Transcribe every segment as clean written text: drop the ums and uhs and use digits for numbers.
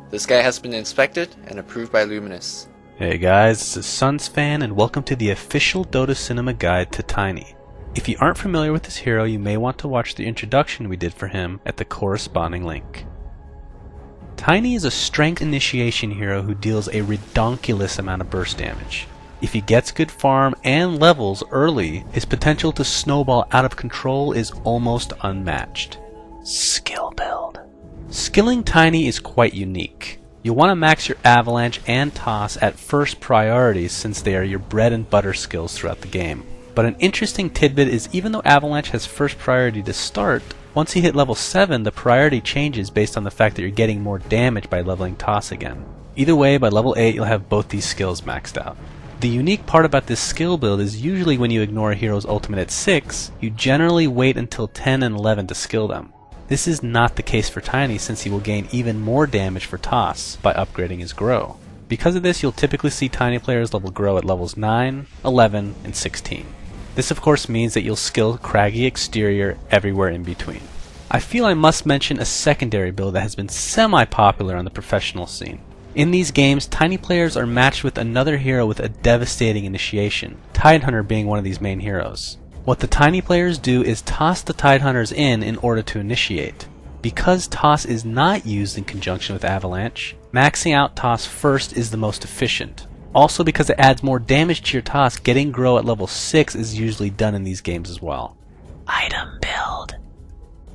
This guy has been inspected and approved by Luminous. Hey guys, this is SunsFan and welcome to the official Dota Cinema Guide to Tiny. If you aren't familiar with this hero, you may want to watch the introduction we did for him at the corresponding link. Tiny is a strength initiation hero who deals a redonkulous amount of burst damage. If he gets good farm and levels early, his potential to snowball out of control is almost unmatched. Skill build. Skilling Tiny is quite unique. You'll want to max your Avalanche and Toss at first priority since they are your bread and butter skills throughout the game. But an interesting tidbit is even though Avalanche has first priority to start, once you hit level 7 the priority changes based on the fact that you're getting more damage by leveling Toss again. Either way, by level 8 you'll have both these skills maxed out. The unique part about this skill build is usually when you ignore a hero's ultimate at 6, you generally wait until 10 and 11 to skill them. This is not the case for Tiny since he will gain even more damage for Toss by upgrading his Grow. Because of this, you'll typically see Tiny players level Grow at levels 9, 11, and 16. This of course means that you'll skill Craggy Exterior everywhere in between. I feel I must mention a secondary build that has been semi-popular on the professional scene. In these games, Tiny players are matched with another hero with a devastating initiation, Tidehunter being one of these main heroes. What the Tiny players do is toss the Tidehunters in order to initiate. Because Toss is not used in conjunction with Avalanche, maxing out Toss first is the most efficient. Also because it adds more damage to your Toss, getting Grow at level 6 is usually done in these games as well. Item build.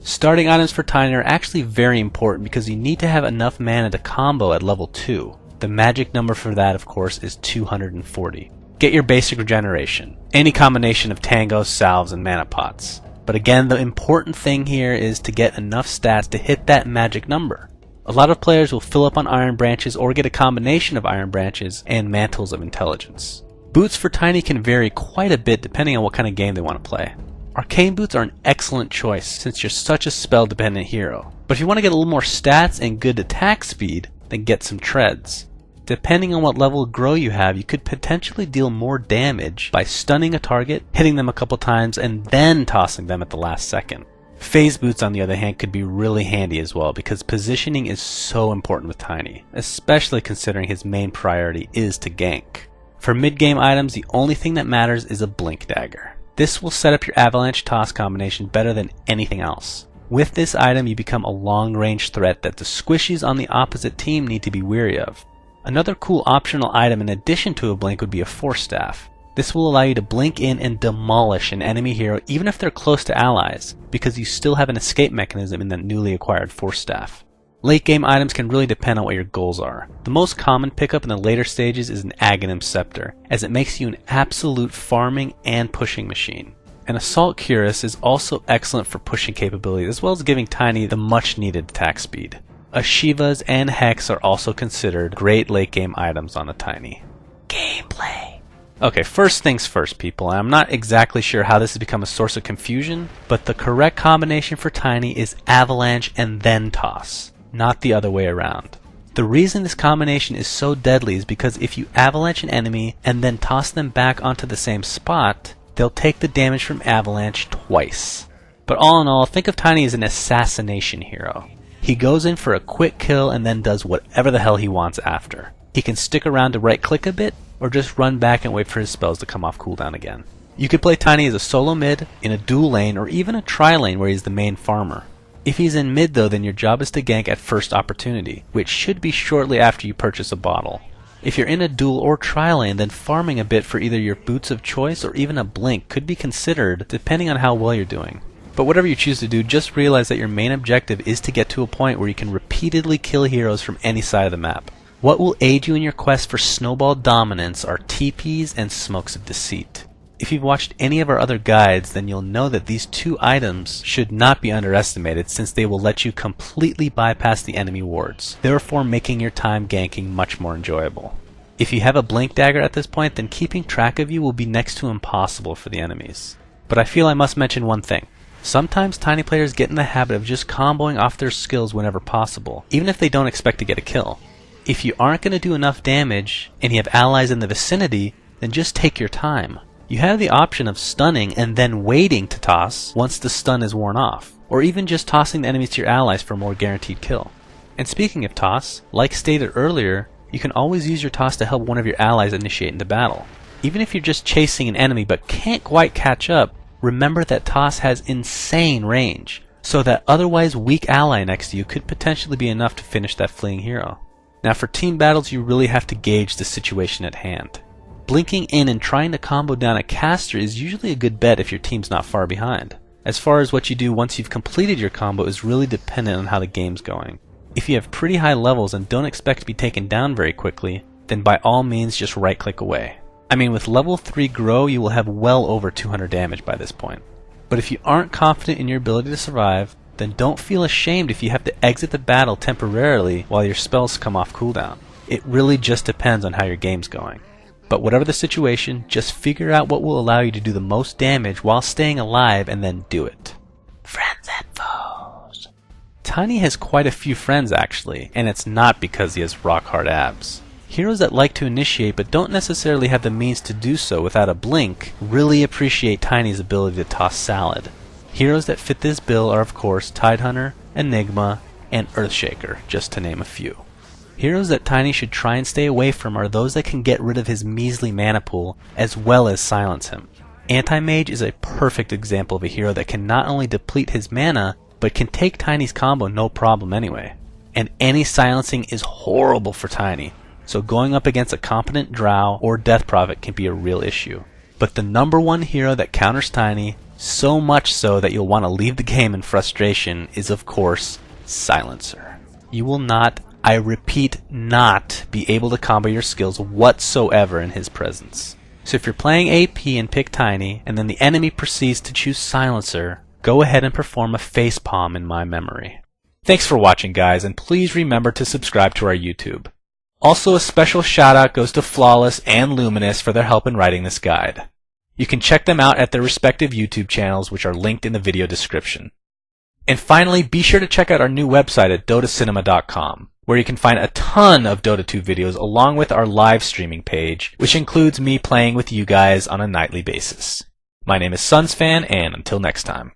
Starting items for Tiny are actually very important because you need to have enough mana to combo at level 2. The magic number for that of course is 240. Get your basic regeneration, any combination of tangos, salves, and mana pots. But again, the important thing here is to get enough stats to hit that magic number. A lot of players will fill up on Iron Branches or get a combination of Iron Branches and Mantles of Intelligence. Boots for Tiny can vary quite a bit depending on what kind of game they want to play. Arcane Boots are an excellent choice since you're such a spell-dependent hero. But if you want to get a little more stats and good attack speed, then get some Treads. Depending on what level of Grow you have, you could potentially deal more damage by stunning a target, hitting them a couple times, and then tossing them at the last second. Phase Boots on the other hand could be really handy as well because positioning is so important with Tiny, especially considering his main priority is to gank. For mid-game items, the only thing that matters is a Blink Dagger. This will set up your Avalanche Toss combination better than anything else. With this item you become a long-range threat that the squishies on the opposite team need to be wary of. Another cool optional item in addition to a blink would be a Force Staff. This will allow you to blink in and demolish an enemy hero even if they're close to allies, because you still have an escape mechanism in the newly acquired Force Staff. Late game items can really depend on what your goals are. The most common pickup in the later stages is an Aghanim Scepter, as it makes you an absolute farming and pushing machine. An Assault Cuirass is also excellent for pushing capability as well as giving Tiny the much needed attack speed. Ashivas and Hex are also considered great late game items on a Tiny. Gameplay. Okay, first things first people, I'm not exactly sure how this has become a source of confusion, but the correct combination for Tiny is Avalanche and then Toss, not the other way around. The reason this combination is so deadly is because if you Avalanche an enemy and then toss them back onto the same spot, they'll take the damage from Avalanche twice. But all in all, think of Tiny as an assassination hero. He goes in for a quick kill and then does whatever the hell he wants after. He can stick around to right click a bit, or just run back and wait for his spells to come off cooldown again. You could play Tiny as a solo mid, in a dual lane, or even a tri-lane where he's the main farmer. If he's in mid though, then your job is to gank at first opportunity, which should be shortly after you purchase a bottle. If you're in a dual or tri-lane, then farming a bit for either your boots of choice or even a blink could be considered depending on how well you're doing. But whatever you choose to do, just realize that your main objective is to get to a point where you can repeatedly kill heroes from any side of the map. What will aid you in your quest for snowball dominance are TPs and Smokes of Deceit. If you've watched any of our other guides, then you'll know that these two items should not be underestimated since they will let you completely bypass the enemy wards, therefore making your time ganking much more enjoyable. If you have a Blink Dagger at this point, then keeping track of you will be next to impossible for the enemies. But I feel I must mention one thing. Sometimes Tiny players get in the habit of just comboing off their skills whenever possible, even if they don't expect to get a kill. If you aren't going to do enough damage, and you have allies in the vicinity, then just take your time. You have the option of stunning and then waiting to toss once the stun is worn off, or even just tossing the enemies to your allies for a more guaranteed kill. And speaking of toss, like stated earlier, you can always use your toss to help one of your allies initiate into battle. Even if you're just chasing an enemy but can't quite catch up, remember that toss has insane range, so that otherwise weak ally next to you could potentially be enough to finish that fleeing hero. Now for team battles, you really have to gauge the situation at hand. Blinking in and trying to combo down a caster is usually a good bet if your team's not far behind. As far as what you do once you've completed your combo is really dependent on how the game's going. If you have pretty high levels and don't expect to be taken down very quickly, then by all means just right click away. I mean, with level 3 grow you will have well over 200 damage by this point. But if you aren't confident in your ability to survive, then don't feel ashamed if you have to exit the battle temporarily while your spells come off cooldown. It really just depends on how your game's going. But whatever the situation, just figure out what will allow you to do the most damage while staying alive and then do it. Friends and foes. Tiny has quite a few friends actually, and it's not because he has rock hard abs. Heroes that like to initiate but don't necessarily have the means to do so without a blink really appreciate Tiny's ability to toss salad. Heroes that fit this bill are of course Tidehunter, Enigma, and Earthshaker, just to name a few. Heroes that Tiny should try and stay away from are those that can get rid of his measly mana pool as well as silence him. Anti-Mage is a perfect example of a hero that can not only deplete his mana, but can take Tiny's combo no problem anyway. And any silencing is horrible for Tiny, so going up against a competent Drow or Death Prophet can be a real issue. But the number one hero that counters Tiny, so much so that you'll want to leave the game in frustration, is of course Silencer. You will not, I repeat, not be able to combo your skills whatsoever in his presence. So if you're playing AP and pick Tiny, and then the enemy proceeds to choose Silencer, go ahead and perform a facepalm in my memory. Thanks for watching guys, and please remember to subscribe to our YouTube. Also a special shout out goes to Flawless and Luminous for their help in writing this guide. You can check them out at their respective YouTube channels, which are linked in the video description. And finally, be sure to check out our new website at dotacinema.com, where you can find a ton of Dota 2 videos along with our live streaming page, which includes me playing with you guys on a nightly basis. My name is SunsFan, and until next time.